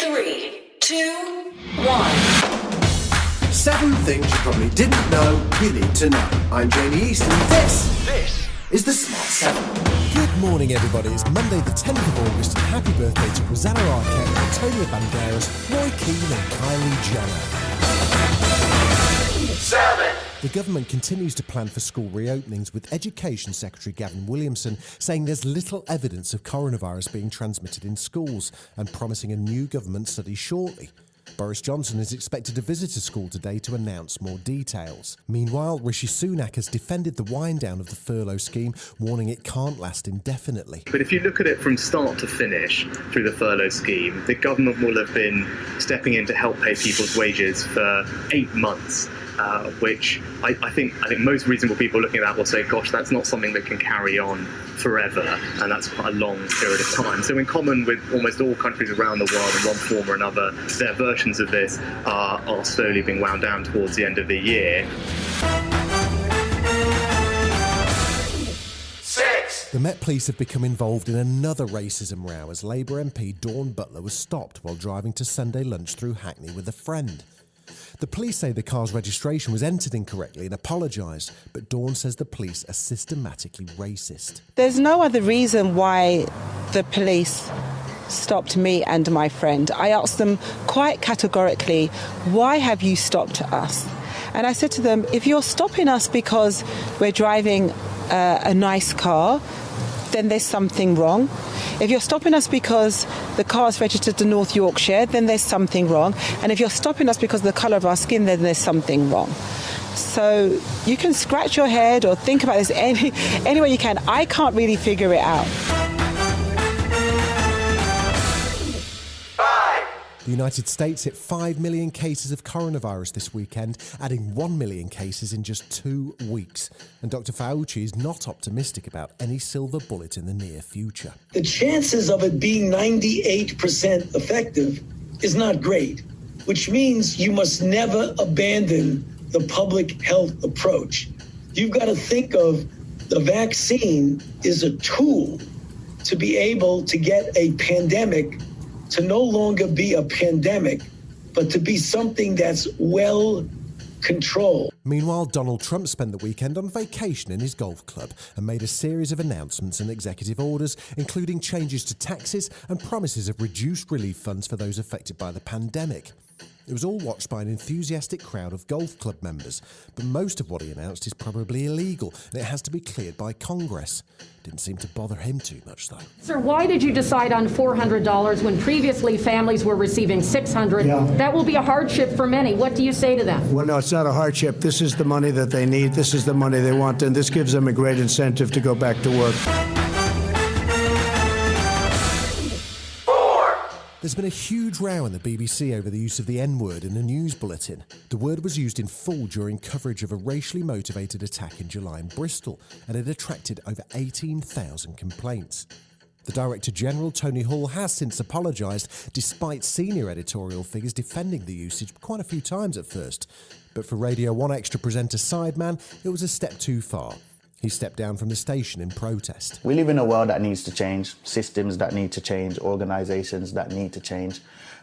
3, 2, 1. 7 things you probably didn't know you need to know. I'm Jamie East and this is the Smart 7. Good morning, everybody. It's Monday the 10th of August and happy birthday to Rosanna Arquette, Antonio Banderas, Roy Keane and Kylie Jenner. 7. The government continues to plan for school reopenings, with Education Secretary Gavin Williamson saying there's little evidence of coronavirus being transmitted in schools and promising a new government study shortly. Boris Johnson is expected to visit a school today to announce more details. Meanwhile, Rishi Sunak has defended the wind-down of the furlough scheme, warning it can't last indefinitely. But if you look at it from start to finish through the furlough scheme, the government will have been stepping in to help pay people's wages for 8 months. Which I think most reasonable people looking at that will say, gosh, that's not something that can carry on forever, and that's quite a long period of time. So in common with almost all countries around the world in one form or another, their versions of this are slowly being wound down towards the end of the year. 6. The Met Police have become involved in another racism row as Labour MP Dawn Butler was stopped while driving to Sunday lunch through Hackney with a friend. The police say the car's registration was entered incorrectly and apologised, but Dawn says the police are systematically racist. There's no other reason why the police stopped me and my friend. I asked them quite categorically, why have you stopped us? And I said to them, if you're stopping us because we're driving a nice car, then there's something wrong. If you're stopping us because the car is registered to North Yorkshire, then there's something wrong. And if you're stopping us because of the colour of our skin, then there's something wrong. So you can scratch your head or think about this any way you can. I can't really figure it out. The United States hit 5 million cases of coronavirus this weekend, adding 1 million cases in just 2 weeks. And Dr. Fauci is not optimistic about any silver bullet in the near future. The chances of it being 98% effective is not great, which means you must never abandon the public health approach. You've got to think of the vaccine is a tool to be able to get a pandemic to no longer be a pandemic, but to be something that's well controlled. Meanwhile, Donald Trump spent the weekend on vacation in his golf club and made a series of announcements and executive orders, including changes to taxes and promises of reduced relief funds for those affected by the pandemic. It was all watched by an enthusiastic crowd of golf club members, but most of what he announced is probably illegal and it has to be cleared by Congress. Didn't seem to bother him too much, though. Sir, why did you decide on $400 when previously families were receiving $600? Yeah. That will be a hardship for many. What do you say to them? Well, no, it's not a hardship. This is the money that they need. This is the money they want, and this gives them a great incentive to go back to work. There's been a huge row in the BBC over the use of the N-word in a news bulletin. The word was used in full during coverage of a racially motivated attack in July in Bristol, and it attracted over 18,000 complaints. The Director General, Tony Hall, has since apologised, despite senior editorial figures defending the usage quite a few times at first. But for Radio 1 Extra presenter Sideman, it was a step too far. He stepped down from the station in protest. We live in a world that needs to change, systems that need to change, organisations that need to change.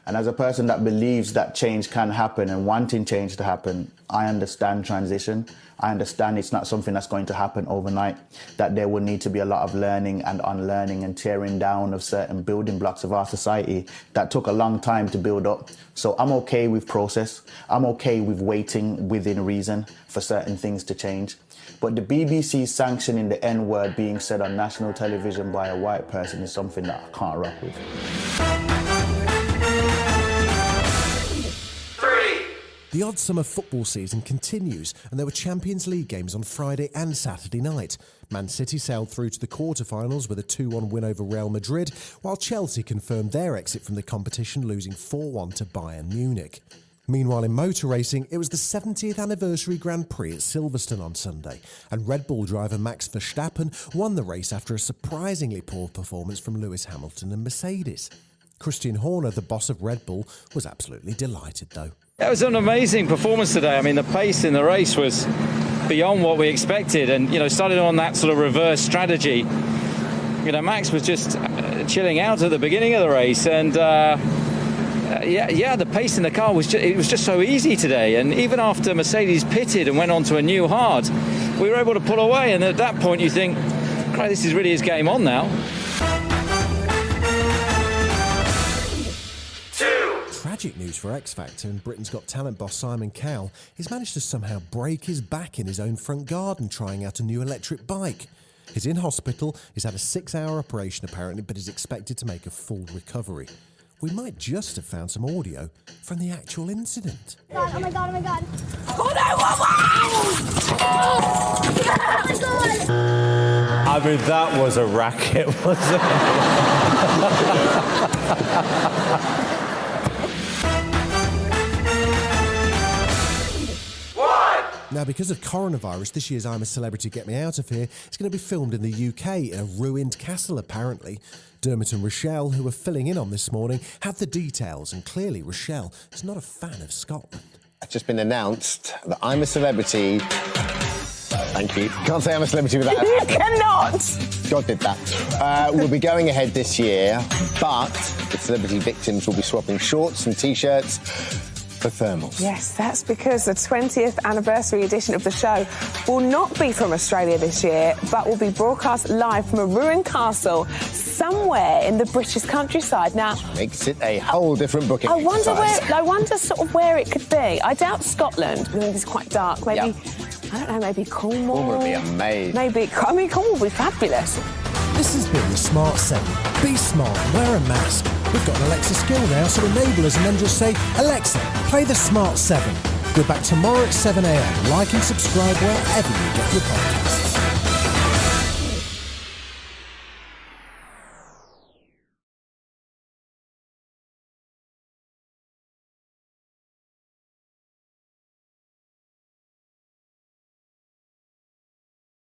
And as a person that believes that change can happen and wanting change to happen, I understand transition. I understand it's not something that's going to happen overnight, that there will need to be a lot of learning and unlearning and tearing down of certain building blocks of our society that took a long time to build up. So I'm okay with process. I'm okay with waiting within reason for certain things to change. But the BBC sanctioning the N-word being said on national television by a white person is something that I can't rock with. 3. The odd summer football season continues, and there were Champions League games on Friday and Saturday night. Man City sailed through to the quarter-finals with a 2-1 win over Real Madrid, while Chelsea confirmed their exit from the competition, losing 4-1 to Bayern Munich. Meanwhile, in motor racing, it was the 70th anniversary Grand Prix at Silverstone on Sunday, and Red Bull driver Max Verstappen won the race after a surprisingly poor performance from Lewis Hamilton and Mercedes. Christian Horner, the boss of Red Bull, was absolutely delighted, though. It was an amazing performance today. I mean, the pace in the race was beyond what we expected, and, started on that sort of reverse strategy. Max was just chilling out at the beginning of the race, and the pace in the car was just so easy today. And even after Mercedes pitted and went on to a new hard, we were able to pull away. And at that point, you think, "Great, this is really his game on now." Tragic news for X Factor and Britain's Got Talent boss Simon Cowell. He's managed to somehow break his back in his own front garden trying out a new electric bike. He's in hospital, he's had a 6-hour operation apparently, but is expected to make a full recovery. We might just have found some audio from the actual incident. Oh my god, oh my god. Oh no, I mean, that was a racket, wasn't it? Now, because of coronavirus, this year's I'm a Celebrity, Get Me Out of Here is going to be filmed in the UK in a ruined castle, apparently. Dermot and Rochelle, who were filling in on this morning, had the details, and clearly Rochelle is not a fan of Scotland. It's just been announced that I'm a Celebrity. Thank you. Can't say I'm a Celebrity without... You cannot! God did that. We'll be going ahead this year, but the celebrity victims will be swapping shorts and T-shirts for thermals. Yes, that's because the 20th anniversary edition of the show will not be from Australia this year, but will be broadcast live from a ruined castle somewhere in the British countryside. Now, makes it a whole different booking. I wonder sort of where it could be. I doubt Scotland. I think it's quite dark. Maybe, I don't know, maybe Cornwall. Cornwall would be amazing. Maybe, Cornwall would be fabulous. This has been the Smart 7. Be smart, wear a mask. We've got an Alexa skill now, so enable us and then just say, Alexa, play the Smart 7. We're back tomorrow at 7 a.m. Like and subscribe wherever you get your podcasts.